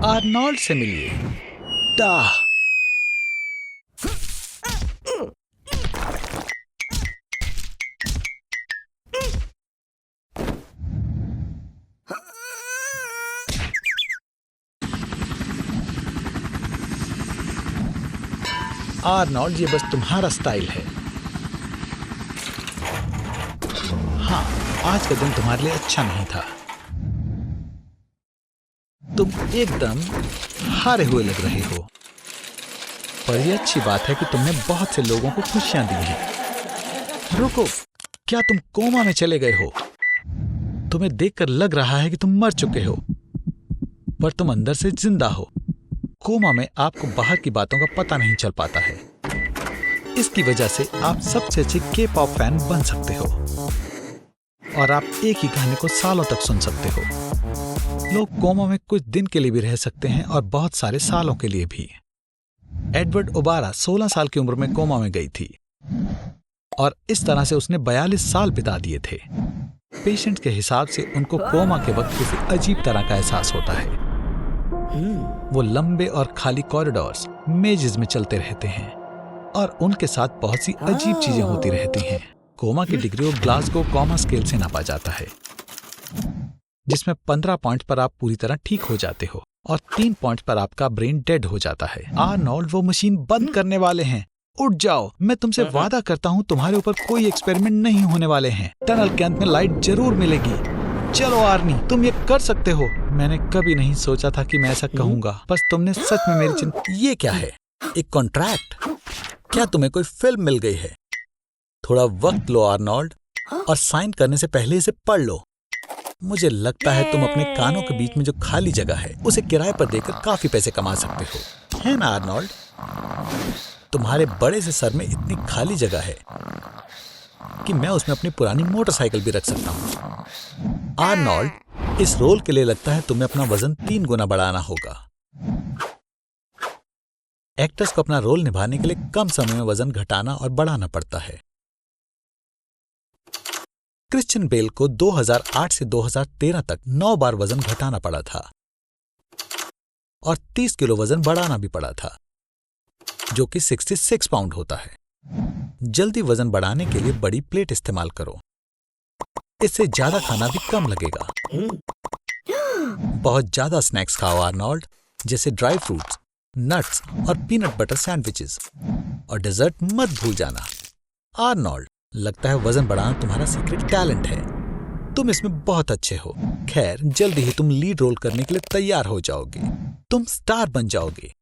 Arnold से मिलिए। टाह। Arnold, ये बस तुम्हारा स्टाइल है। हाँ, आज का दिन तुम्हारे लिए अच्छा नहीं था। तुम एकदम हारे हुए लग रहे हो। पर यह अच्छी बात है कि तुमने बहुत से लोगों को खुशियां दी हैं। रुको, क्या तुम कोमा में चले गए हो? तुम्हें देखकर लग रहा है कि तुम मर चुके हो, पर तुम अंदर से जिंदा हो। कोमा में आपको बाहर की बातों का पता नहीं चल पाता है। इसकी वजह से आप सबसे अच्छे के-पॉप फैन बन सकते हो और आप एक ही गाने को सालों तक सुन सकते हो। लोग कोमा में कुछ दिन के लिए भी रह सकते हैं और बहुत सारे सालों के लिए भी। एडवर्ड ओबारा 16 साल की उम्र में कोमा में गई थी और इस तरह से उसने 42 साल बिता दिए थे। पेशेंट के हिसाब से उनको कोमा के वक्त किसी अजीब तरह का एहसास होता है। वो लंबे और खाली कॉरिडोर्स, मेजेस में चलते रहते हैं और उनके साथ बहुत सी अजीब चीजें होती रहती हैं। कोमा की डिग्री को ग्लासगो कोमा स्केल से नापा जाता है, जिसमें 15 पॉइंट पर आप पूरी तरह ठीक हो जाते हो और 3 पॉइंट पर आपका ब्रेन डेड हो जाता है। आर्नोल्ड, वो मशीन बंद करने वाले हैं। उठ जाओ, मैं तुमसे वादा करता हूँ तुम्हारे ऊपर कोई एक्सपेरिमेंट नहीं होने वाले हैं। टनल के अंत में लाइट जरूर मिलेगी। चलो आर्नी, तुम ये कर सकते हो। मैंने कभी नहीं सोचा था कि मैं ऐसा कहूंगा, बस तुमने सच में मेरी चिंता। ये क्या है? एक कॉन्ट्रैक्ट? क्या तुम्हें कोई फिल्म मिल गई है? थोड़ा वक्त लो आर्नोल्ड, और साइन करने से पहले इसे पढ़ लो। मुझे लगता है तुम अपने कानों के बीच में जो खाली जगह है उसे किराए पर देकर काफी पैसे कमा सकते हो, है ना आर्नोल्ड? तुम्हारे बड़े से सर में इतनी खाली जगह है कि मैं उसमें अपनी पुरानी मोटरसाइकिल भी रख सकता हूँ। आर्नोल्ड, इस रोल के लिए लगता है तुम्हें अपना वजन 3 गुना बढ़ाना होगा। एक्टर्स को अपना रोल निभाने के लिए कम समय में वजन घटाना और बढ़ाना पड़ता है। क्रिश्चियन बेल को 2008 से 2013 तक 9 बार वजन घटाना पड़ा था और 30 किलो वजन बढ़ाना भी पड़ा था, जो कि 66 पाउंड होता है। जल्दी वजन बढ़ाने के लिए बड़ी प्लेट इस्तेमाल करो। इससे ज्यादा खाना भी कम लगेगा। बहुत ज्यादा स्नैक्स खाओ आर्नोल्ड, जैसे ड्राई फ्रूट्स, नट्स और पीनट बटर सैंडविचेस, और डेजर्ट मत भूल जाना। आर्नोल्ड, लगता है वजन बढ़ाना तुम्हारा सीक्रेट टैलेंट है। तुम इसमें बहुत अच्छे हो। खैर, जल्दी ही तुम लीड रोल करने के लिए तैयार हो जाओगे। तुम स्टार बन जाओगे।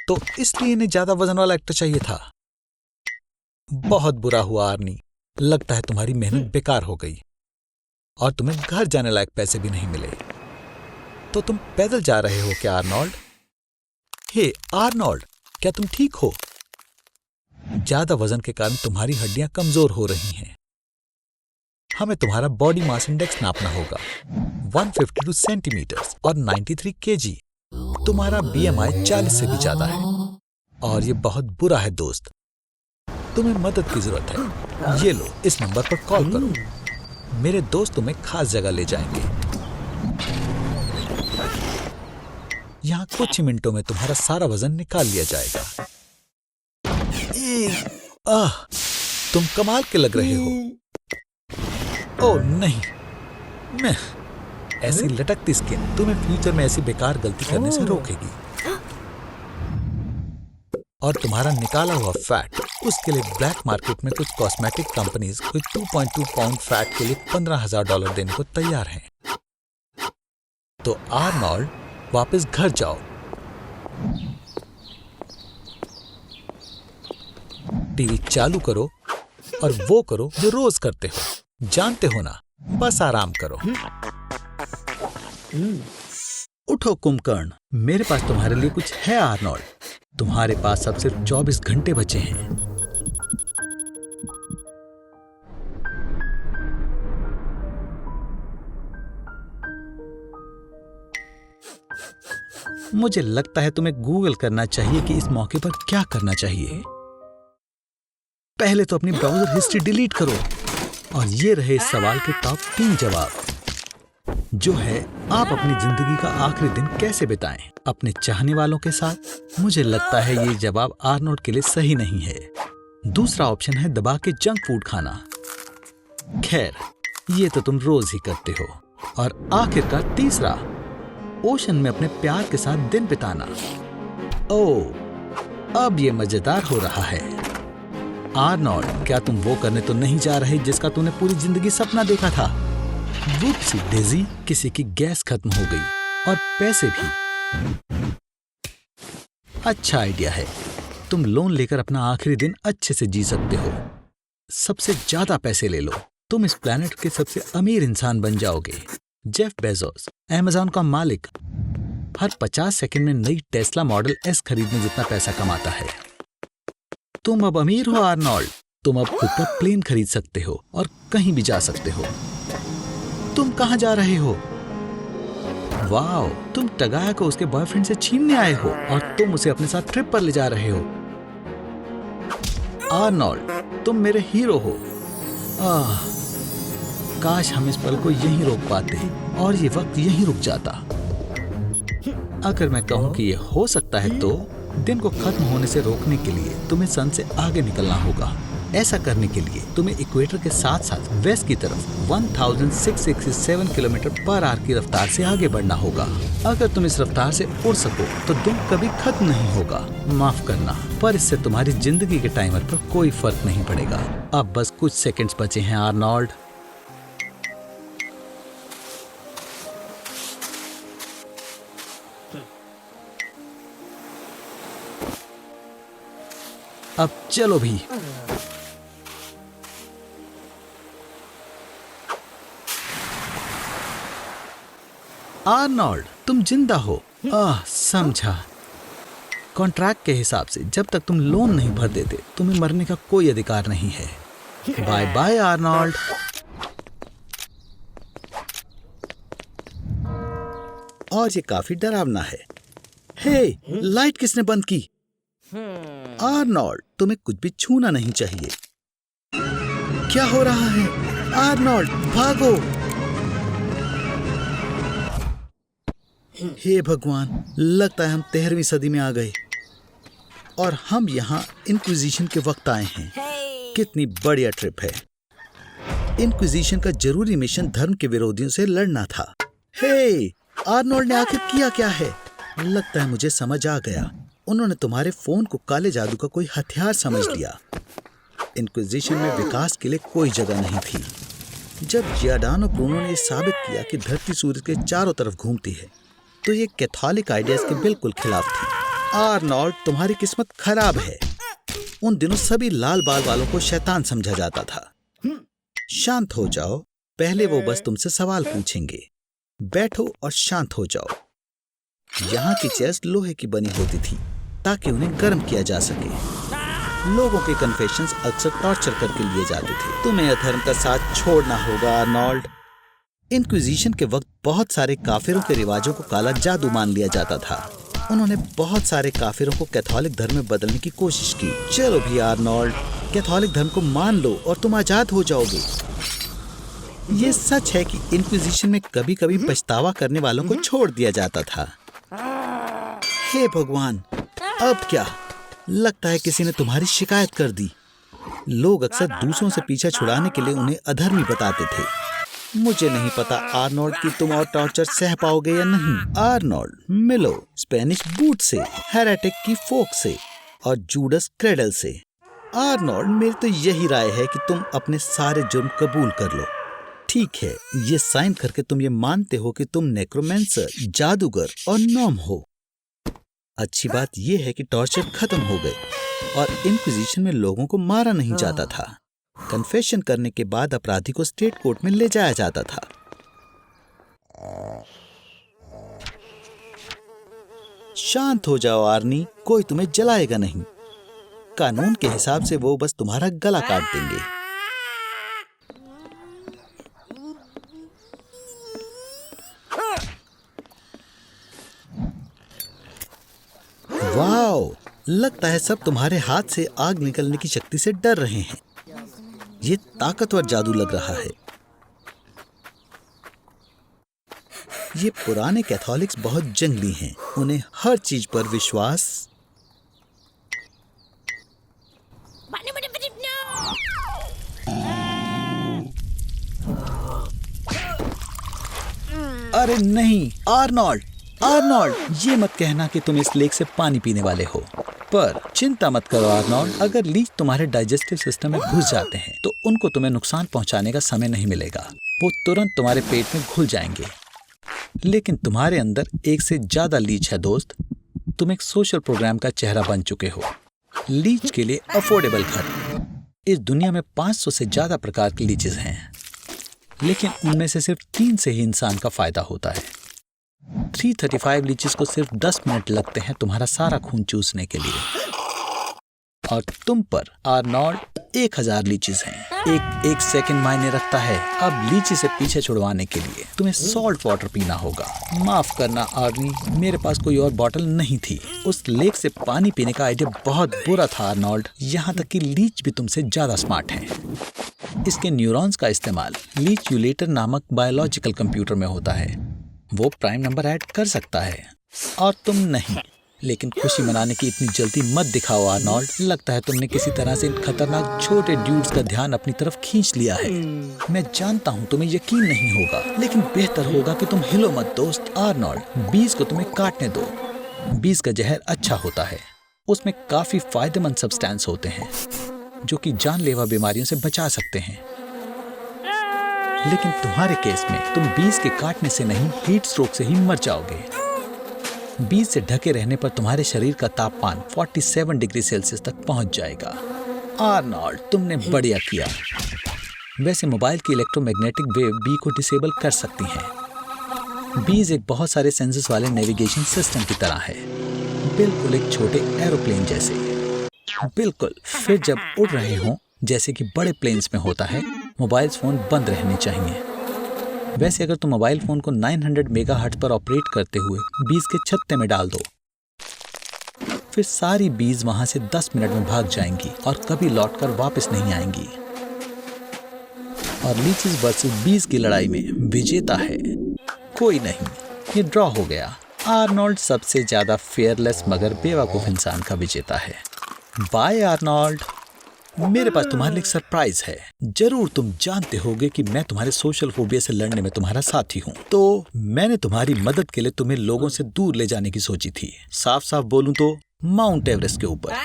तो इसलिए इन्हें ज्यादा वजन वाला एक्टर चाहिए था। बहुत बुरा हुआ आर्नी, लगता है तुम्हारी मेहनत बेकार हो गई और तुम्हें घर जाने लायक पैसे भी नहीं मिले। तो तुम पैदल जा रहे हो क्या आर्नोल्ड? हे आर्नोल्ड, क्या तुम ठीक हो? ज्यादा वजन के कारण तुम्हारी हड्डियां कमजोर हो रही हैं। हमें तुम्हारा बॉडी मास इंडेक्स नापना होगा। 152 सेंटीमीटर्स और 93 केजी। तुम्हारा बीएमआई 40 से भी ज्यादा है और ये बहुत बुरा है दोस्त। तुम्हें मदद की जरूरत है। ये लो, इस नंबर पर कॉल करो। मेरे दोस्त तुम्हें खास जगह ले जाएंगे। यहाँ कुछ ही मिनटों में तुम्हारा सारा वजन निकाल लिया जाएगा। तुम कमाल के लग रहे हो। ओह नहीं, मैं ऐसी लटकती स्किन तुम्हें फ्यूचर में ऐसी बेकार गलती करने से रोकेगी। और तुम्हारा निकाला हुआ फैट, उसके लिए ब्लैक मार्केट में कुछ कॉस्मेटिक कंपनीज कोई 2.2 पाउंड फैट के लिए $15,000 देने को तैयार हैं। तो आर्नोल्ड, वापस घर जाओ। टीवी चालू करो और वो करो जो रोज करते हो। जानते हो ना, बस आराम करो। उठो कुंभकर्ण, मेरे पास तुम्हारे लिए कुछ है आर्नोल्ड। तुम्हारे पास अब सिर्फ 24 घंटे बचे हैं। मुझे लगता है तुम्हें गूगल करना चाहिए कि इस मौके पर क्या करना चाहिए। पहले तो अपनी ब्राउजर हिस्ट्री डिलीट करो। और ये रहे इस सवाल के टॉप 3 जवाब। जो है आप अपनी जिंदगी का आखिरी दिन कैसे बिताएं? अपने चाहने वालों के साथ? मुझे लगता है ये जवाब आर्नोल्ड के लिए सही नहीं है। दूसरा ऑप्शन है दबा के जंक फूड खाना। खैर, ये तो तुम रोज ही करते हो। और आखिरकार तीसरा, ओशन में अपने प्यार के साथ दिन बिताना। ओह, अब ये मजेदार हो रहा है। आर्नोल्ड, क्या तुम वो करने तो नहीं जा रहे जिसका तूने पूरी जिंदगी सपना देखा था? वुप्सी डेज़ी, किसी की गैस खत्म हो गई और पैसे भी। अच्छा आइडिया है। तुम लोन लेकर अपना आखिरी दिन अच्छे से जी सकते हो। सबसे ज्यादा पैसे ले लो। तुम इस प्लेनेट के सबसे अमीर इंसान बन जाओगे। जेफ बेजोस, अमेज़न का मालिक, हर 50 सेकंड में नई टेस्ला मॉडल एस खरीदने जितना पैसा कमाता है। तुम अब अमीर हो आर्नोल्ड। तुम अब खुद का प्लेन खरीद सकते हो और कहीं भी जा सकते हो। तुम कहां जा रहे हो? वाओ, तुम टगाया को उसके बॉयफ्रेंड से छीनने आए हो और तुम उसे अपने साथ ट्रिप पर ले जा रहे हो। आर्नोल्ड, तुम मेरे हीरो हो। काश हम इस पल को यहीं रोक पाते और ये वक्त यहीं रुक जाता। अगर मैं कहूं कि ये हो सकता है तो दिन को खत्म होने से रोकने के लिए तुम्हें सन से आगे निकलना होगा। ऐसा करने के लिए तुम्हें इक्वेटर के साथ साथ वेस्ट की तरफ 1667 किलोमीटर पर आवर की रफ्तार से आगे बढ़ना होगा। अगर तुम इस रफ्तार से उड़ सको तो दिन कभी खत्म नहीं होगा। माफ करना, पर इससे तुम्हारी जिंदगी के टाइमर पर कोई फर्क नहीं पड़ेगा। अब बस कुछ सेकंड्स बचे हैं आर्नोल्ड। अब चलो भी। आर्नोल्ड, तुम जिंदा हो। समझा। कॉन्ट्रैक्ट के हिसाब से जब तक तुम लोन नहीं भर देते तुम्हें मरने का कोई अधिकार नहीं है। Bye bye Arnold. और ये काफी डरावना है। हे, लाइट किसने बंद की? आर्नोल्ड, तुम्हें कुछ भी छूना नहीं चाहिए। क्या हो रहा है? आर्नोल्ड, भागो। हे भगवान, लगता है हम 13वीं सदी में आ गए और हम यहाँ इंक्विजिशन के वक्त आए हैं। कितनी बढ़िया ट्रिप है। इंक्विजिशन का जरूरी मिशन धर्म के विरोधियों से लड़ना था। हे, आर्नोल्ड ने आखिर किया क्या है? लगता है मुझे समझ आ गया। उन्होंने तुम्हारे फोन को काले जादू का कोई हथियार समझ लिया। इंक्विजिशन में विकास के लिए कोई जगह नहीं थी। जब जियाडानो ब्रूनो ने साबित किया कि धरती सूरज के चारों तरफ घूमती है तो ये कैथोलिक आइडियाज के बिल्कुल खिलाफ थी। आर्नोल्ड, तुम्हारी किस्मत खराब है। उन दिनों सभी लाल बाल वालों को शैतान समझा जाता था। शांत हो जाओ। पहले वो बस तुमसे सवाल पूछेंगे। बैठो और शांत हो जाओ। यहाँ की चेयर्स लोहे की बनी होती थी ताकि उन्हें गर्म किया जा सके। लोगों के कन्फेशंस अक्सर टॉर्चर करके लिए जाते थे। तुम्हें अधर्म का साथ छोड़ना होगा आर्नोल्ड। इंक्विजिशन के वक्त बहुत सारे काफिरों के रिवाजों को काला जादू मान लिया जाता था। उन्होंने बहुत सारे काफिरों को कैथोलिक धर्म में बदलने की कोशिश की। चलो भी आर्नोल्ड, कैथोलिक धर्म को मान लो और तुम आजाद हो जाओगे। ये सच है कि इंक्विजिशन में कभी कभी पछतावा करने वालों को छोड़ दिया जाता था। हे भगवान, अब क्या? लगता है किसी ने तुम्हारी शिकायत कर दी। लोग अक्सर दूसरों से पीछा छुड़ाने के लिए उन्हें अधर्मी बताते थे। मुझे नहीं पता आर्नोल्ड कि तुम और टॉर्चर सह पाओगे या नहीं। आर्नोल्ड, मिलो स्पेनिश बूट से, हेरेटिक की फोक से और जूडस क्रेडल से। आर्नोल्ड, मेरी तो यही राय है कि तुम अपने सारे जुर्म कबूल कर लो। ठीक है, ये साइन करके तुम ये मानते हो कि तुम नेक्रोमेंसर, जादूगर और नॉम हो। अच्छी बात यह है कि टॉर्चर खत्म हो गए और इंक्विजिशन में लोगों को मारा नहीं जाता था। कन्फेशन करने के बाद अपराधी को स्टेट कोर्ट में ले जाया जाता था। शांत हो जाओ आर्नी, कोई तुम्हें जलाएगा नहीं। कानून के हिसाब से वो बस तुम्हारा गला काट देंगे। वाओ, लगता है सब तुम्हारे हाथ से आग निकलने की शक्ति से डर रहे हैं। ये ताकतवर जादू लग रहा है। ये पुराने कैथोलिक्स बहुत जंगली हैं। उन्हें हर चीज पर विश्वास। अरे नहीं आर्नोल्ड, आर्नोल्ड, ये मत कहना कि तुम इस लेक से पानी पीने वाले हो। पर चिंता मत करो आर्नोल्ड, अगर लीच तुम्हारे डाइजेस्टिव सिस्टम में घुस जाते हैं तो उनको तुम्हें नुकसान पहुंचाने का समय नहीं मिलेगा। वो तुरंत तुम्हारे पेट में घुल जाएंगे। लेकिन तुम्हारे अंदर एक से ज्यादा लीच है दोस्त। तुम एक सोशल प्रोग्राम का चेहरा बन चुके हो। लीच के लिए अफोर्डेबल घर। इस दुनिया में 500 से ज्यादा प्रकार की लीचेस हैं, लेकिन उनमें से सिर्फ 3 से ही इंसान का फायदा होता है। 335 लीचेस को सिर्फ 10 मिनट लगते हैं तुम्हारा सारा खून चूसने के लिए। और तुम पर आर्नोल्ड 1000 लीचेस हैं। एक सेकंड मायने रखता है। अब लीची से पीछे छुड़वाने के लिए तुम्हें सॉल्ट वाटर पीना होगा। माफ करना आर्नी, मेरे पास कोई और बोतल नहीं थी। उस लेक से पानी पीने का आइडिया बहुत बुरा था आर्नोल्ड। यहाँ तक कि लीच भी तुमसे ज्यादा स्मार्ट है। इसके न्यूरॉन्स का इस्तेमाल लीचयूलेटर नामक बायोलॉजिकल कंप्यूटर में होता है। वो प्राइम नंबर ऐड कर सकता है और तुम नहीं। लेकिन खुशी मनाने की इतनी जल्दी मत दिखाओ आर्नोल्ड। लगता है तुमने किसी तरह से इन खतरनाक छोटे ड्यूड्स का ध्यान अपनी तरफ खींच लिया है। मैं जानता हूँ तुम्हें यकीन नहीं होगा, लेकिन बेहतर होगा कि तुम हिलो मत दोस्त। आर्नोल्ड, बीज को तुम्हें काटने दो। बीज का जहर अच्छा होता है। उसमें काफी फायदेमंद सब्सटेंस होते हैं जो कि जानलेवा बीमारियों से बचा सकते हैं। लेकिन तुम्हारे केस में तुम बीज के काटने से नहीं, हीट स्ट्रोक से ही मर जाओगे। बीज से ढके रहने पर तुम्हारे शरीर का तापमान 47 डिग्री सेल्सियस तक पहुंच जाएगा। आर्नोल्ड, तुमने बढ़िया किया। वैसे मोबाइल की इलेक्ट्रोमैग्नेटिक वेव बी को डिसेबल कर सकती हैं। बीज एक बहुत सारे सेंसर्स वाले नेविगेशन सिस्टम की तरह है, बिल्कुल एक छोटे एरोप्लेन जैसे। बिल्कुल। फिर जब उड़ रहे हों, जैसे कि बड़े प्लेन्स में होता है, मोबाइल फोन बंद रहने चाहिए। वैसे अगर तुम मोबाइल फोन को 900 मेगाहर्ट्ज पर ऑपरेट करते हुए बीज के छत्ते में डाल दो, फिर सारी बीज वहां से 10 मिनट में भाग जाएंगी और कभी लौटकर वापस नहीं आएंगी। और लीचीज वर्सेस बीज की लड़ाई में विजेता है कोई नहीं। ये ड्रॉ हो गया। आर्नोल्ड सबसे ज्यादा फेयरलेस मगर बेवकूफ इंसान का विजेता है। Bye Arnold. मेरे पास तुम्हारे लिए एक सरप्राइज है। जरूर तुम जानते होगे कि मैं तुम्हारे सोशल फोबिया से लड़ने में तुम्हारा साथी हूँ, तो मैंने तुम्हारी मदद के लिए तुम्हें लोगों से दूर ले जाने की सोची थी। साफ साफ बोलूं तो माउंट एवरेस्ट के ऊपर।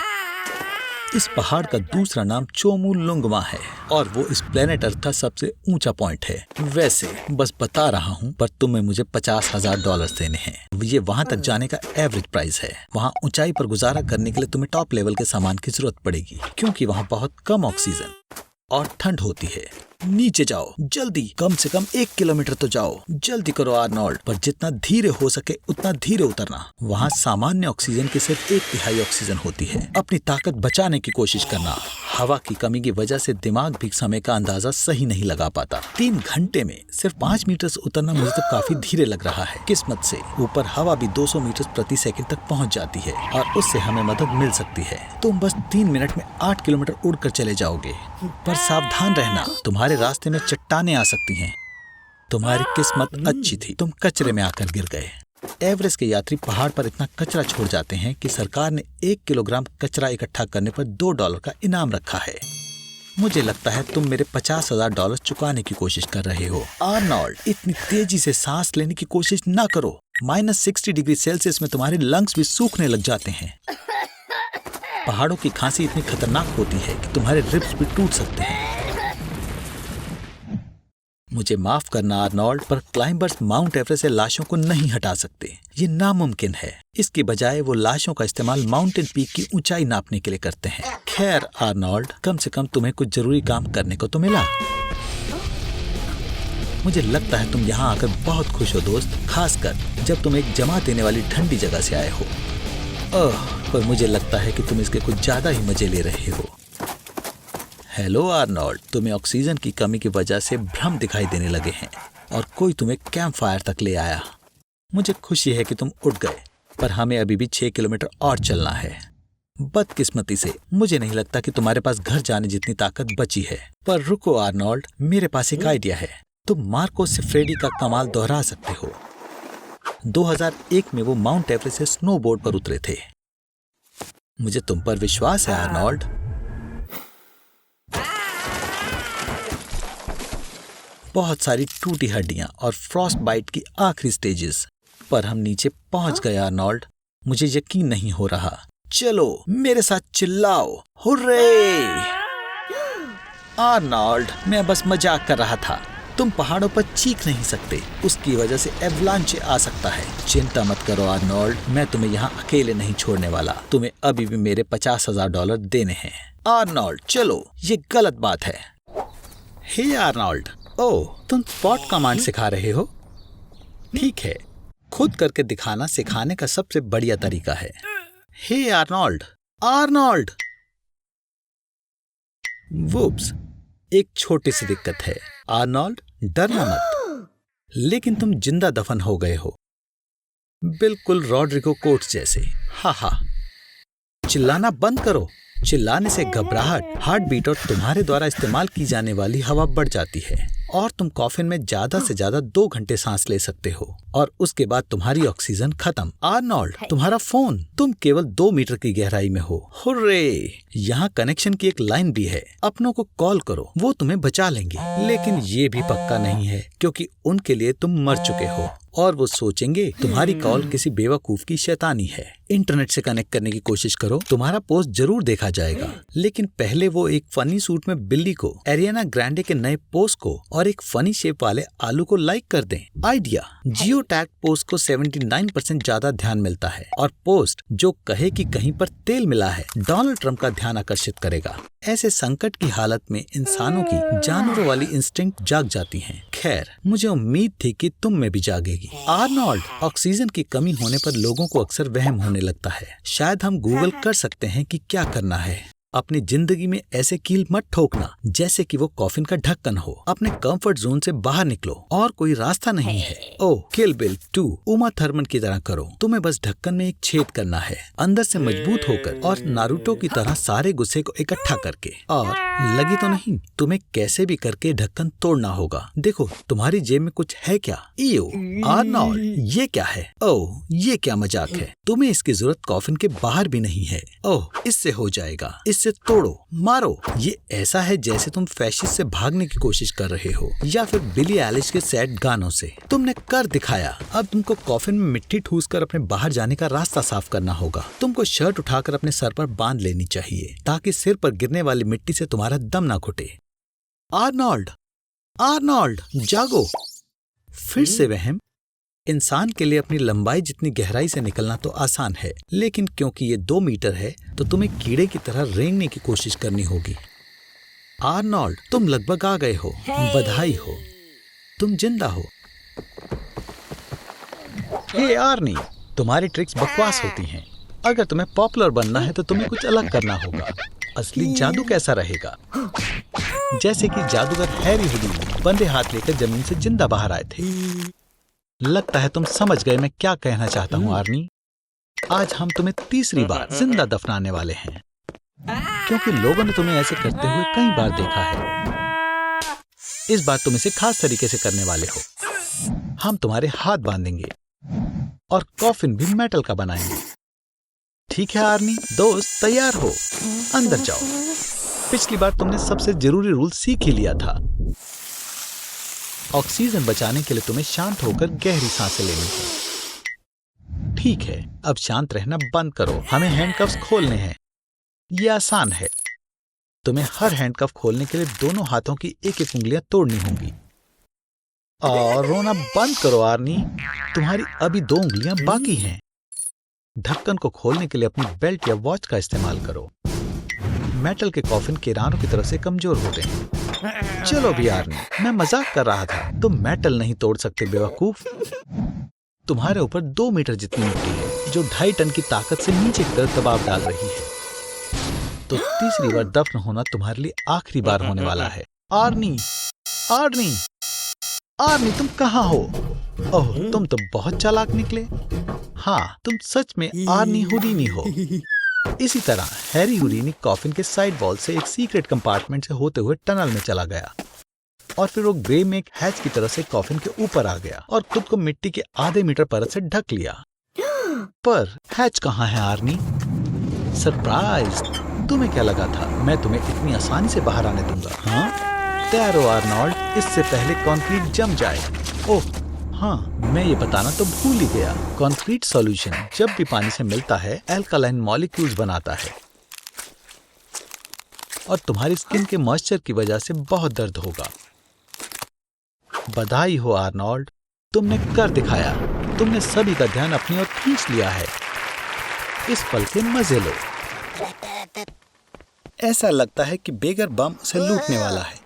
इस पहाड़ का दूसरा नाम चोमुलुंगमा है और वो इस प्लेनेट अर्थ का सबसे ऊंचा पॉइंट है। वैसे बस बता रहा हूँ, पर तुम्हें मुझे $50,000 देने हैं। ये वहाँ तक जाने का एवरेज प्राइस है। वहाँ ऊंचाई पर गुजारा करने के लिए तुम्हें टॉप लेवल के सामान की जरूरत पड़ेगी, क्योंकि वहाँ बहुत कम ऑक्सीजन और ठंड होती है। नीचे जाओ जल्दी, कम से कम 1 किलोमीटर तो जाओ। जल्दी करो आर्नोल्ड, पर जितना धीरे हो सके उतना धीरे उतरना। वहाँ सामान्य ऑक्सीजन की सिर्फ 1/3 ऑक्सीजन होती है। अपनी ताकत बचाने की कोशिश करना। हवा की कमी की वजह से दिमाग भी समय का अंदाजा सही नहीं लगा पाता। 3 घंटे में सिर्फ 5 मीटर उतरना मुझे तो काफी धीरे लग रहा है। किस्मत से ऊपर हवा भी 200 मीटर प्रति सेकंड तक पहुँच जाती है और उससे हमें मदद मिल सकती है। तुम बस 3 मिनट में 8 किलोमीटर उड़कर चले जाओगे, पर सावधान रहना, तुम्हारे रास्ते में चट्टानें आ सकती हैं। तुम्हारी किस्मत अच्छी थी, तुम कचरे में आकर गिर गए। एवरेस्ट के यात्री पहाड़ पर इतना कचरा छोड़ जाते हैं कि सरकार ने 1 किलोग्राम कचरा इकट्ठा करने पर $2 का इनाम रखा है। मुझे लगता है तुम मेरे $50,000 चुकाने की कोशिश कर रहे हो। आर्नोल्ड, इतनी तेजी से सांस लेने की कोशिश ना करो। -60 डिग्री सेल्सियस में तुम्हारे लंग्स भी सूखने लग जाते हैं। पहाड़ों की खांसी इतनी खतरनाक होती है कि तुम्हारे रिब्स भी टूट सकते हैं। मुझे माफ करना आर्नोल्ड, पर क्लाइंबर्स माउंट एवरेस्ट से लाशों को नहीं हटा सकते। ये नामुमकिन है। इसके बजाय वो लाशों का इस्तेमाल माउंटेन पीक की ऊंचाई नापने के लिए करते हैं। खैर आर्नोल्ड, कम से कम तुम्हें कुछ जरूरी काम करने को तो मिला। मुझे लगता है तुम यहाँ आकर बहुत खुश हो दोस्त, खासकर जब तुम एक जमा देने वाली ठंडी जगह से आए हो। पर मुझे लगता है कि तुम इसके कुछ ज्यादा ही मजे ले रहे हो। हेलो आर्नोल्ड, तुम्हें ऑक्सीजन की कमी की वजह से भ्रम दिखाई देने लगे हैं और कोई तुम्हें कैंप फायर तक ले आया। मुझे खुशी है कि तुम उठ गए, पर हमें अभी भी 6 किलोमीटर और चलना है। बदकिस्मती से मुझे नहीं लगता कि तुम्हारे पास घर जाने जितनी ताकत बची है। पर रुको आर्नोल्ड, मेरे पास एक आइडिया है। तुम मार्को से फ्रेडी का कमाल दोहरा सकते हो। 2001 में वो माउंट एवरेस्ट से स्नोबोर्ड पर उतरे थे। मुझे तुम पर विश्वास है आर्नोल्ड। बहुत सारी टूटी हड्डियां और फ्रॉस्ट बाइट की आखिरी स्टेजेस, पर हम नीचे पहुंच गए आर्नोल्ड। मुझे यकीन नहीं हो रहा। चलो मेरे साथ चिल्लाओ, हुर्रे! आर्नोल्ड, मैं बस मजाक कर रहा था। तुम पहाड़ों पर चीख नहीं सकते, उसकी वजह से एवलांचे आ सकता है। चिंता मत करो आर्नोल्ड, मैं तुम्हें यहाँ अकेले नहीं छोड़ने वाला। तुम्हें अभी भी मेरे $50,000 देने हैं। आर्नोल्ड चलो, ये गलत बात है। हे आर्नोल्ड, ओह तुम स्पॉट कमांड सिखा रहे हो? ठीक है, खुद करके दिखाना सिखाने का सबसे बढ़िया तरीका है। हे आर्नोल्ड, आर्नोल्ड! वुप्स, एक छोटी सी दिक्कत है। आर्नोल्ड डरना मत, लेकिन तुम जिंदा दफन हो गए हो, बिल्कुल रॉड्रिगो कोट्स जैसे। हा हा, चिल्लाना बंद करो। चिल्लाने से घबराहट, हार्ट बीट और तुम्हारे द्वारा इस्तेमाल की जाने वाली हवा बढ़ जाती है और तुम कॉफिन में ज्यादा से ज्यादा 2 घंटे सांस ले सकते हो और उसके बाद तुम्हारी ऑक्सीजन खत्म। आर्नोल्ड, तुम्हारा फोन, तुम केवल 2 मीटर की गहराई में हो। हुर्रे! यहाँ कनेक्शन की एक लाइन भी है। अपनों को कॉल करो, वो तुम्हें बचा लेंगे। लेकिन ये भी पक्का नहीं है, क्योंकि उनके लिए तुम मर चुके हो और वो सोचेंगे तुम्हारी कॉल किसी बेवकूफ की शैतानी है। इंटरनेट से कनेक्ट करने की कोशिश करो, तुम्हारा पोस्ट जरूर देखा जाएगा। लेकिन पहले वो एक फनी सूट में बिल्ली को, एरियाना ग्रैंडे के नए पोस्ट को और एक फनी शेप वाले आलू को लाइक कर दें। आइडिया, जियो टैग पोस्ट को 79% ज्यादा ध्यान मिलता है और पोस्ट जो कहे कि कहीं पर तेल मिला है डोनाल्ड ट्रंप का ध्यान आकर्षित करेगा। ऐसे संकट की हालत में इंसानों की जानवरों वाली इंस्टिंक्ट जाग जाती हैं। खैर, मुझे उम्मीद थी कि तुम में भी जागेगी। आर्नोल्ड, ऑक्सीजन की कमी होने पर लोगों को अक्सर वहम होने लगता है। शायद हम गूगल कर सकते हैं कि क्या करना है। अपनी जिंदगी में ऐसे कील मत ठोकना जैसे कि वो कॉफिन का ढक्कन हो। अपने कंफर्ट जोन से बाहर निकलो और कोई रास्ता नहीं है। ओह, किल बिल 2 उमा थर्मन की तरह करो। तुम्हें बस ढक्कन में एक छेद करना है, अंदर से मजबूत होकर और नारुतो की तरह सारे गुस्से को इकट्ठा करके। और लगी तो नहीं, तुम्हें कैसे भी करके ढक्कन तोड़ना होगा। देखो तुम्हारी जेब में कुछ है क्या? इयो आर्नोल्ड, ये क्या है? ओह, ये क्या मजाक है? तुम्हें इसकी जरूरत कॉफिन के बाहर भी नहीं है। ओह, इससे हो जाएगा। इससे तोड़ो, मारो। ये ऐसा है जैसे तुम फैशिस्ट से भागने की कोशिश कर रहे हो या फिर बिली एलिश के सैड गानों से। तुमने कर दिखाया। अब तुमको कॉफिन में मिट्टी ठूस कर अपने बाहर जाने का रास्ता साफ करना होगा। तुमको शर्ट उठाकर अपने सर पर बांध लेनी चाहिए ताकि सिर पर गिरने वाली मिट्टी से तुम्हारा दम ना घुटे। आर्नोल्ड, आर्नोल्ड, जागो। फिर से वहम। इंसान के लिए अपनी लंबाई जितनी गहराई से निकलना तो आसान है, लेकिन क्योंकि ये 2 मीटर है तो तुम्हें कीड़े की तरह रेंगने की कोशिश करनी होगी। आर्नोल्ड, तुम लगभग आ गए हो। बधाई हो, तुम जिंदा हो। हे आर्नी, तुम्हारी ट्रिक्स बकवास होती हैं। अगर तुम्हें पॉपुलर बनना है तो तुम्हें कुछ अलग करना होगा। असली जादू कैसा रहेगा? जैसे कि जादूगर हैरी हुडी बंदे हाथ लेकर जमीन से जिंदा बाहर आए थे। लगता है तुम समझ गए मैं क्या कहना चाहता हूँ आर्नी। आज हम तुम्हें तीसरी बार जिंदा दफनाने वाले हैं, क्योंकि लोगों ने तुम्हें ऐसे करते हुए कई बार देखा है। इस बार तुम इसे खास तरीके से करने वाले हो। हम तुम्हारे हाथ बांधेंगे और कॉफिन भी मेटल का बनाएंगे। ठीक है आर्नी, दोस्त तैयार हो? अंदर जाओ। पिछली बार तुमने सबसे जरूरी रूल सीख ही लिया था। ऑक्सीजन बचाने के लिए तुम्हें शांत होकर गहरी सांसें लेनी है। ठीक है, अब शांत रहना बंद करो। हमें हैंडकफ्स खोलने हैं। यह आसान है। तुम्हें हर हैंडकफ खोलने के लिए दोनों हाथों की एक-एक उंगलियां तोड़नी होंगी। और रोना बंद करो आर्नी, तुम्हारी अभी 2 उंगलियां बाकी हैं। ढक्कन को खोलने के लिए अपनी बेल्ट या वॉच का इस्तेमाल करो। मेटल के कॉफिन किरानों की तरफ से कमजोर होते हैं। चलो भी आर्नी, मैं मजाक कर रहा था। तुम मेटल नहीं तोड़ सकते बेवकूफ। तुम्हारे ऊपर 2 मीटर जितनी मिट्टी है जो 2.5 टन की ताकत से नीचे की तरफ दबाव डाल रही है। तो तीसरी बार दफन होना तुम्हारे लिए आखिरी बार होने वाला है। आर्नी, आर्नी, आर्नी, तुम कहाँ हो? ओह, तुम तो बहुत चालाक निकले। हाँ, तुम सच में आर्नी हुडीनी हो। इसी तरह हैरी हुडीनी कॉफिन के साइड वॉल से एक सीक्रेट कंपार्टमेंट से होते हुए टनल में चला गया। और फिर वो ग्रे में एक हैच की तरह से कॉफिन के ऊपर आ गया और खुद को मिट्टी के आधे मीटर परत से ढक लिया। पर हैच कहाँ है आर्नी? सरप्राइज! तुम्हें क्या लगा था मैं तुम्हें इतनी आसानी से बाहर आने दूंगा? हाँ, तैयार हो आर्नोल्ड, इससे पहले कंक्रीट जम जाए। ओह हाँ, मैं ये बताना तो भूल ही गया। कंक्रीट सॉल्यूशन जब भी पानी से मिलता है अल्कलाइन मॉलिक्यूल्स बनाता है और तुम्हारी स्किन के मॉइस्चर की वजह से बहुत दर्द होगा। बधाई हो आर्नोल्ड, तुमने कर दिखाया। तुमने सभी का ध्यान अपनी ओर खींच लिया है। इस पल के मजे लो। ऐसा लगता है कि बेगर बम उसे लूटने वाला है,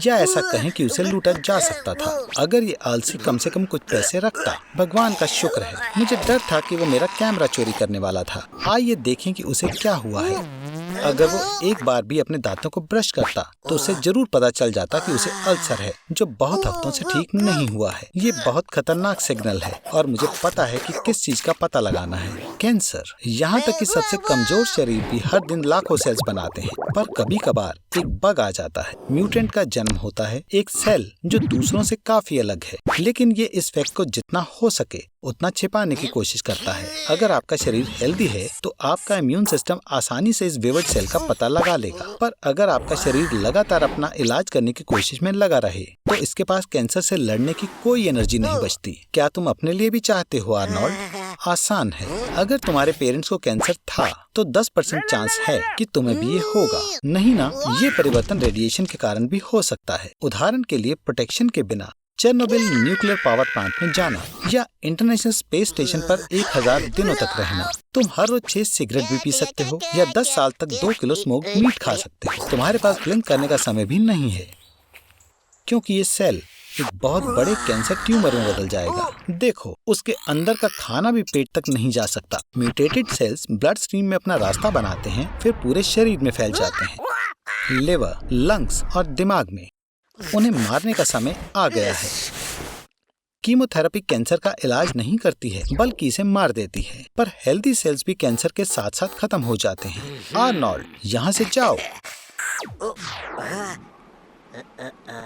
या ऐसा कहें कि उसे लूटा जा सकता था अगर ये आलसी कम से कम कुछ पैसे रखता। भगवान का शुक्र है, मुझे डर था कि वो मेरा कैमरा चोरी करने वाला था। आइए देखें कि उसे क्या हुआ है। अगर वो एक बार भी अपने दांतों को ब्रश करता तो उसे जरूर पता चल जाता कि उसे अल्सर है, जो बहुत हफ्तों से ठीक नहीं हुआ है। ये बहुत खतरनाक सिग्नल है और मुझे पता है कि किस चीज का पता लगाना है। कैंसर। यहाँ तक कि सबसे कमजोर शरीर भी हर दिन लाखों सेल्स बनाते हैं, पर कभी कभार एक बग आ जाता है। म्यूटेंट का जन्म होता है, एक सेल जो दूसरों से काफी अलग है, लेकिन ये इस फैक्ट को जितना हो सके उतना छिपाने की कोशिश करता है। अगर आपका शरीर हेल्दी है तो आपका इम्यून सिस्टम आसानी से इस वेवर्ड सेल का पता लगा लेगा, पर अगर आपका शरीर लगातार अपना इलाज करने की कोशिश में लगा रहे तो इसके पास कैंसर से लड़ने की कोई एनर्जी नहीं बचती। क्या तुम अपने लिए भी चाहते हो आर्नोल्ड? आसान है। अगर तुम्हारे पेरेंट्स को कैंसर था तो 10% चांस है कि तुम्हें भी ये होगा। नहीं ना, ये परिवर्तन रेडिएशन के कारण भी हो सकता है। उदाहरण के लिए प्रोटेक्शन के बिना चेर्नोबिल न्यूक्लियर पावर प्लांट में जाना या इंटरनेशनल स्पेस स्टेशन पर 1000 दिनों तक रहना। तुम हर रोज 6 सिगरेट भी पी सकते हो या 10 साल तक 2 किलो स्मोक मीट खा सकते हो। तुम्हारे पास ब्लिंक करने का समय भी नहीं है, क्योंकि ये सेल एक बहुत बड़े कैंसर ट्यूमर में बदल जाएगा। देखो, उसके अंदर का खाना भी पेट तक नहीं जा सकता। म्यूटेटेड सेल्स ब्लड स्ट्रीम में अपना रास्ता बनाते हैं, फिर पूरे शरीर में फैल जाते हैं, लिवर, लंग्स और दिमाग में। उन्हें मारने का समय आ गया है। कीमोथेरेपी कैंसर का इलाज नहीं करती है, बल्कि इसे मार देती है। पर हेल्दी सेल्स भी कैंसर के साथ साथ खत्म हो जाते हैं। आर्नोल्ड, यहाँ से जाओ।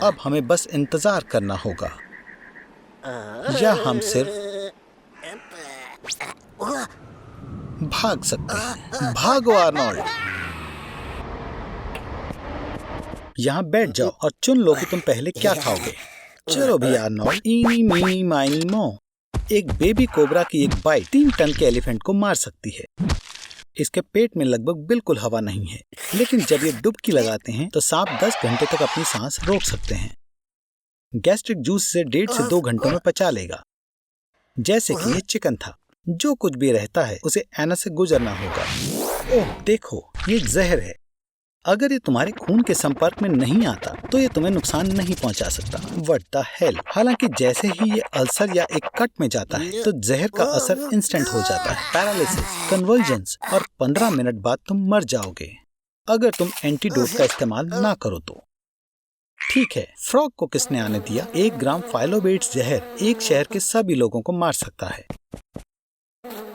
अब हमें बस इंतजार करना होगा, या हम सिर्फ भाग सकते हैं। भागो आर्नोल्ड। यहाँ बैठ जाओ और चुन लो कि तुम पहले क्या खाओगे। चलो भी आर्नोल्ड। इनी मीनी माइनी मो। एक बेबी कोबरा की एक बाइट 3 टन के एलिफेंट को मार सकती है। इसके पेट में लगभग बिल्कुल हवा नहीं है, लेकिन जब ये डुबकी लगाते हैं तो सांप 10 घंटे तक अपनी सांस रोक सकते हैं। गैस्ट्रिक जूस से 1.5 से 2 घंटों में पचा लेगा। जैसे कि ये चिकन था। जो कुछ भी रहता है उसे एनस से गुजरना होगा। ओह देखो, ये एक जहर है। अगर ये तुम्हारे खून के संपर्क में नहीं आता तो ये तुम्हें नुकसान नहीं पहुंचा सकता। What the hell. हालांकि जैसे ही ये अल्सर या एक कट में जाता है तो जहर का असर इंस्टेंट हो जाता है। पैरालिसिस, कन्वर्जेंस, और 15 मिनट बाद तुम मर जाओगे अगर तुम एंटीडोट का इस्तेमाल ना करो तो। ठीक है, फ्रॉग को किसने आने दिया? 1 ग्राम फाइलोबेट्स जहर एक शहर के सभी लोगों को मार सकता है।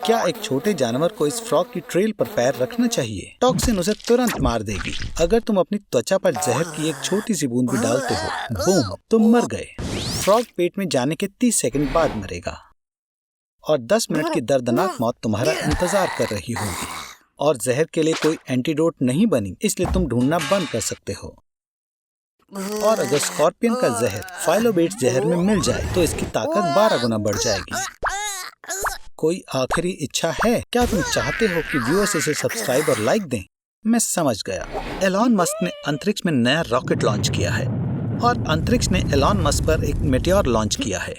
क्या एक छोटे जानवर को इस फ्रॉग की ट्रेल पर पैर रखना चाहिए? टॉक्सिन उसे तुरंत मार देगी। अगर तुम अपनी त्वचा पर जहर की एक छोटी सी बूंद भी डालते हो, बूम, तुम मर गए। फ्रॉग पेट में जाने के 30 सेकंड बाद मरेगा और 10 मिनट की दर्दनाक मौत तुम्हारा इंतजार कर रही होगी। और जहर के लिए कोई एंटीडोट नहीं बनी, इसलिए तुम ढूंढना बंद कर सकते हो। और अगर स्कॉर्पियन का जहर फाइलोबेट्स जहर में मिल जाए तो इसकी ताकत 12 गुना बढ़ जाएगी। कोई आखिरी इच्छा है? क्या तुम चाहते हो कि व्यूअर्स इसे सब्सक्राइब और लाइक दें? मैं समझ गया। एलॉन मस्क ने अंतरिक्ष में नया रॉकेट लॉन्च किया है और अंतरिक्ष ने एलॉन मस्क पर एक मेटेओर लॉन्च किया है।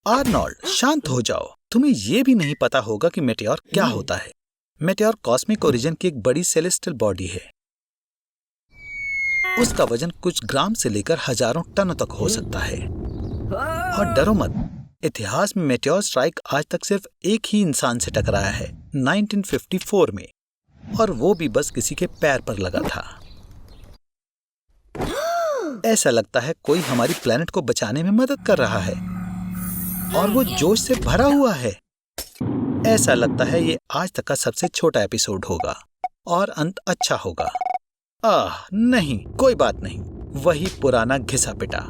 आर्नोल्ड, शांत हो जाओ। तुम्हें ये भी नहीं पता होगा कि मेटेओर क्या होता है। मेटेओर कॉस्मिक ओरिजिन की एक बड़ी सेलेस्टियल बॉडी है। उसका वजन कुछ ग्राम से लेकर हजारों टनों तक हो सकता है। और डरो मत, इतिहास में मेटेओर स्ट्राइक आज तक सिर्फ एक ही इंसान से टकराया है, 1954 में, और वो भी बस किसी के पैर पर लगा था। ऐसा लगता है कोई हमारी प्लेनेट को बचाने में मदद कर रहा है और वो जोश से भरा हुआ है। ऐसा लगता है ये आज तक का सबसे छोटा एपिसोड होगा और अंत अच्छा होगा। नहीं, कोई बात नहीं। वही पुराना घिसा पिटा।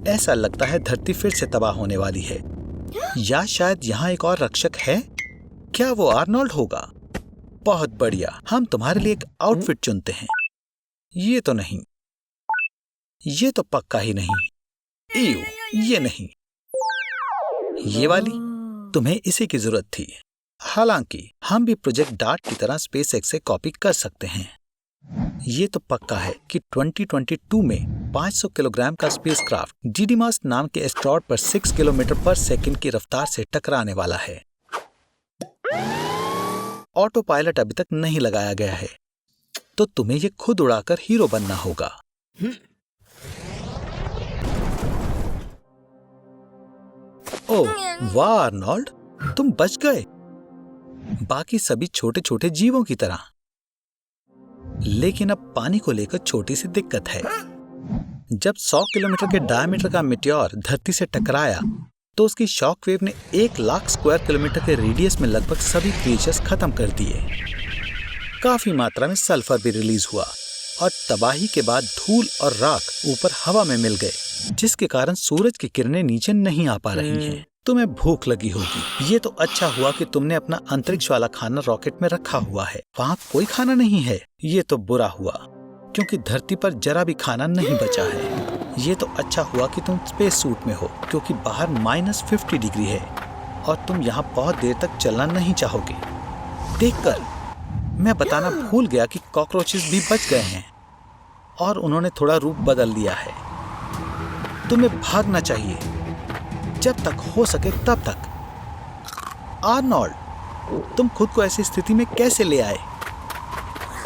ऐसा लगता है धरती फिर से तबाह होने वाली है, या शायद यहाँ एक और रक्षक है। क्या वो आर्नोल्ड होगा? बहुत बढ़िया, हम तुम्हारे लिए एक आउटफिट चुनते हैं। ये तो नहीं, ये तो पक्का ही नहीं। इयो, ये नहीं, ये वाली, तुम्हें इसी की जरूरत थी। हालांकि हम भी प्रोजेक्ट डार्ट की तरह स्पेसएक्स से कॉपी कर सकते हैं। ये तो पक्का है कि 2022 में 500 किलोग्राम का स्पेसक्राफ्ट डिडिमस नाम के एस्टेरॉयड पर 6 किलोमीटर पर सेकंड की रफ्तार से टकराने वाला है। ऑटो पायलट अभी तक नहीं लगाया गया है, तो तुम्हें ये खुद उड़ाकर हीरो बनना होगा। ओह वाह आर्नोल्ड, तुम बच गए, बाकी सभी छोटे छोटे जीवों की तरह। लेकिन अब पानी को लेकर छोटी सी दिक्कत है। जब 100 किलोमीटर के डायमीटर का मीटियोर धरती से टकराया तो उसकी शॉक वेव ने 1 लाख स्क्वायर किलोमीटर के रेडियस में लगभग सभी क्रिएचर्स खत्म कर दिए। काफी मात्रा में सल्फर भी रिलीज हुआ और तबाही के बाद धूल और राख ऊपर हवा में मिल गए, जिसके कारण सूरज की किरणें नीचे नहीं आ पा रही हैं। तुम्हें भूख लगी होगी। ये तो अच्छा हुआ कि तुमने अपना अंतरिक्ष वाला खाना रॉकेट में रखा हुआ है। वहाँ कोई खाना नहीं है। ये तो बुरा हुआ, क्योंकि धरती पर जरा भी खाना नहीं बचा है। ये तो अच्छा हुआ कि तुम स्पेस सूट में हो, क्योंकि बाहर -50 डिग्री है और तुम यहाँ बहुत देर तक चलना नहीं चाहोगे। देखकर मैं बताना भूल गया कि कॉकरोचेस भी बच गए हैं और उन्होंने थोड़ा रूप बदल लिया है। तुम्हें भागना चाहिए जब तक हो सके तब तक। आर्नोल्ड, तुम खुद को ऐसी स्थिति में कैसे ले आए?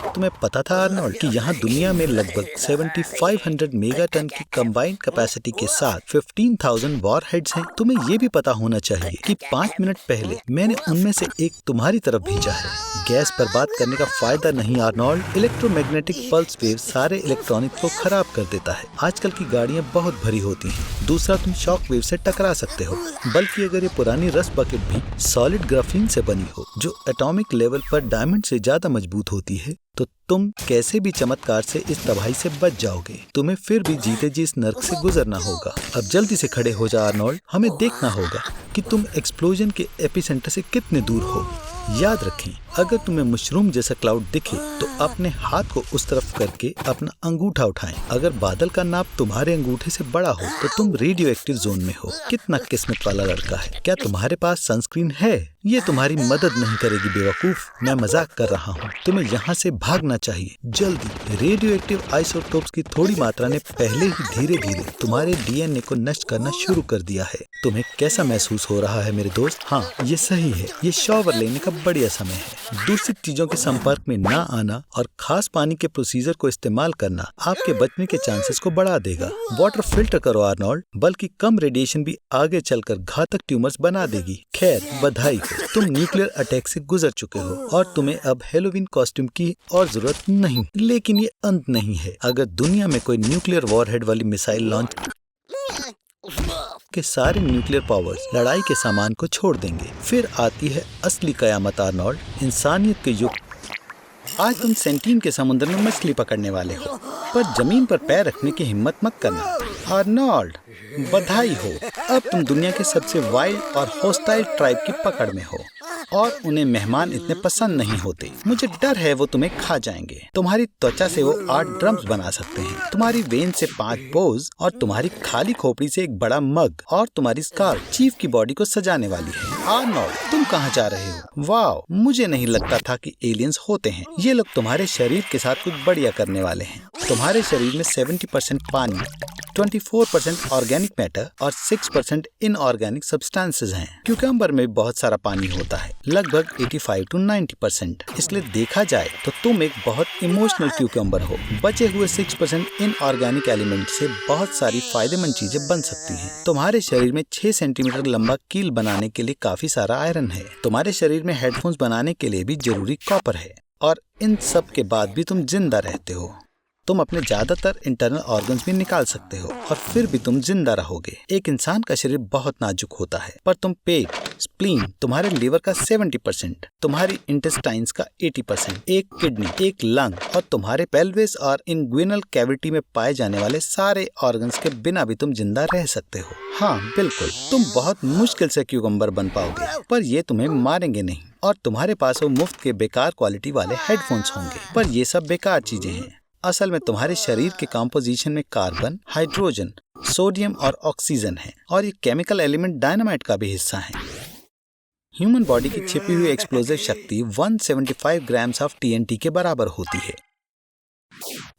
तुम्हें पता था आर्नोल्ड कि यहाँ दुनिया में लगभग 7500 मेगाटन की कंबाइंड कैपेसिटी के साथ 15,000 वॉरहेड्स हैं? तुम्हें ये भी पता होना चाहिए कि 5 मिनट पहले मैंने उनमें से एक तुम्हारी तरफ भेजा है। गैस बर्बाद करने का फायदा नहीं आर्नोल्ड। इलेक्ट्रोमैग्नेटिक पल्स वेव सारे इलेक्ट्रॉनिक को खराब कर देता है। आजकल की गाड़ियाँ बहुत भरी होती हैं। दूसरा, तुम शॉक वेव से टकरा सकते हो। बल्कि अगर ये पुरानी रस्ट बकेट भी सॉलिड ग्राफीन से बनी हो, जो एटॉमिक लेवल पर डायमंड से ज्यादा मजबूत होती है, तो तुम कैसे भी चमत्कार से इस तबाही से बच जाओगे। तुम्हें फिर भी जीते जी इस नर्क से गुजरना होगा। अब जल्दी से खड़े हो जा आर्नोल्ड। हमें देखना होगा कि तुम एक्सप्लोजन के एपिसेंटर से कितने दूर हो। याद रखें, अगर तुम्हें मशरूम जैसा क्लाउड दिखे तो अपने हाथ को उस तरफ करके अपना अंगूठा उठाएं। अगर बादल का नाप तुम्हारे अंगूठे से बड़ा हो तो तुम रेडियो एक्टिव जोन में हो। कितना किस्मत वाला लड़का है। क्या तुम्हारे पास सनस्क्रीन है? ये तुम्हारी मदद नहीं करेगी बेवकूफ। मैं मजाक कर रहा हूँ। तुम्हें यहाँ से भागना चाहिए जल्दी। रेडियो एक्टिव आइसोटोप्स की थोड़ी मात्रा ने पहले ही धीरे धीरे तुम्हारे डीएनए को नष्ट करना शुरू कर दिया है। तुम्हें कैसा महसूस हो रहा है मेरे दोस्त? हाँ, ये सही है। ये शॉवर लेने का बढ़िया समय है। दूषित चीजों के संपर्क में ना आना और खास पानी के प्रोसीजर को इस्तेमाल करना आपके बचने के चांसेस को बढ़ा देगा। वाटर फिल्टर करो आर्नोल्ड, बल्कि कम रेडिएशन भी आगे चलकर घातक ट्यूमर्स बना देगी। खैर, बधाई हो, तुम न्यूक्लियर अटैक से गुजर चुके हो और तुम्हें अब हेलोवीन कॉस्ट्यूम की और जरूरत नहीं। लेकिन ये अंत नहीं है। अगर दुनिया में कोई न्यूक्लियर वॉरहेड वाली मिसाइल लॉन्च के सारे न्यूक्लियर पावर्स लड़ाई के सामान को छोड़ देंगे। फिर आती है असली कयामत आर्नोल्ड, इंसानियत के युग। आज तुम सेंटीन के समुद्र में मछली पकड़ने वाले हो, पर जमीन पर पैर रखने की हिम्मत मत करना। आर्नोल्ड, बधाई हो, अब तुम दुनिया के सबसे वाइल्ड और हॉस्टाइल ट्राइब की पकड़ में हो और उन्हें मेहमान इतने पसंद नहीं होते। मुझे डर है वो तुम्हें खा जाएंगे। तुम्हारी त्वचा से वो 8 ड्रम्स बना सकते हैं, तुम्हारी वेन से 5 बोज और तुम्हारी खाली खोपड़ी से एक बड़ा मग, और तुम्हारी स्कार्फ चीफ की बॉडी को सजाने वाली है। आर्नोल्ड, तुम कहाँ जा रहे हो? वाह, मुझे नहीं लगता था कि एलियंस होते हैं। ये लोग तुम्हारे शरीर के साथ कुछ बढ़िया करने वाले हैं। तुम्हारे शरीर में 70% पानी, 24% ऑर्गेनिक मैटर और 6% इनऑर्गेनिक सब्सटेंसेस हैं। क्यूकम्बर में बहुत सारा पानी होता है, लगभग 85 to 90%। इसलिए देखा जाए तो तुम एक बहुत इमोशनल क्यूकम्बर हो। बचे हुए 6% इनऑर्गेनिक एलिमेंट से बहुत सारी फायदेमंद चीजें बन सकती हैं। तुम्हारे शरीर में 6 सेंटीमीटर लंबा कील बनाने के लिए काफी सारा आयरन है। तुम्हारे शरीर में हेडफोन्स बनाने के लिए भी जरूरी कॉपर है, और इन सब के बाद भी तुम जिंदा रहते हो। तुम अपने ज्यादातर इंटरनल ऑर्गन्स भी निकाल सकते हो और फिर भी तुम जिंदा रहोगे। एक इंसान का शरीर बहुत नाजुक होता है, पर तुम पेट, स्प्लीन, तुम्हारे लिवर का 70%, तुम्हारी इंटेस्टाइन्स का 80%, एक किडनी, एक लंग और तुम्हारे पेल्विस और इंग्विनल कैविटी में पाए जाने वाले सारे ऑर्गन्स के बिना भी तुम जिंदा रह सकते हो। हाँ बिल्कुल, तुम बहुत मुश्किल से क्यूकम्बर बन पाओगे, पर ये तुम्हें मारेंगे नहीं। और तुम्हारे पास वो मुफ्त के बेकार क्वालिटी वाले हेडफोन्स होंगे, पर ये सब बेकार चीजें हैं। असल में तुम्हारे शरीर के कंपोजिशन में कार्बन, हाइड्रोजन, सोडियम और ऑक्सीजन है, और ये केमिकल एलिमेंट डायनामाइट का भी हिस्सा है। ह्यूमन बॉडी की छिपी हुई एक्सप्लोजिव शक्ति 175 ग्राम्स ऑफ TNT के बराबर होती है।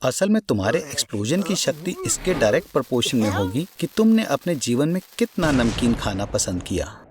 असल में तुम्हारे एक्सप्लोजन की शक्ति इसके डायरेक्ट प्रोपोर्शन में होगी कि तुमने अपने जीवन में कितना नमकीन खाना पसंद किया।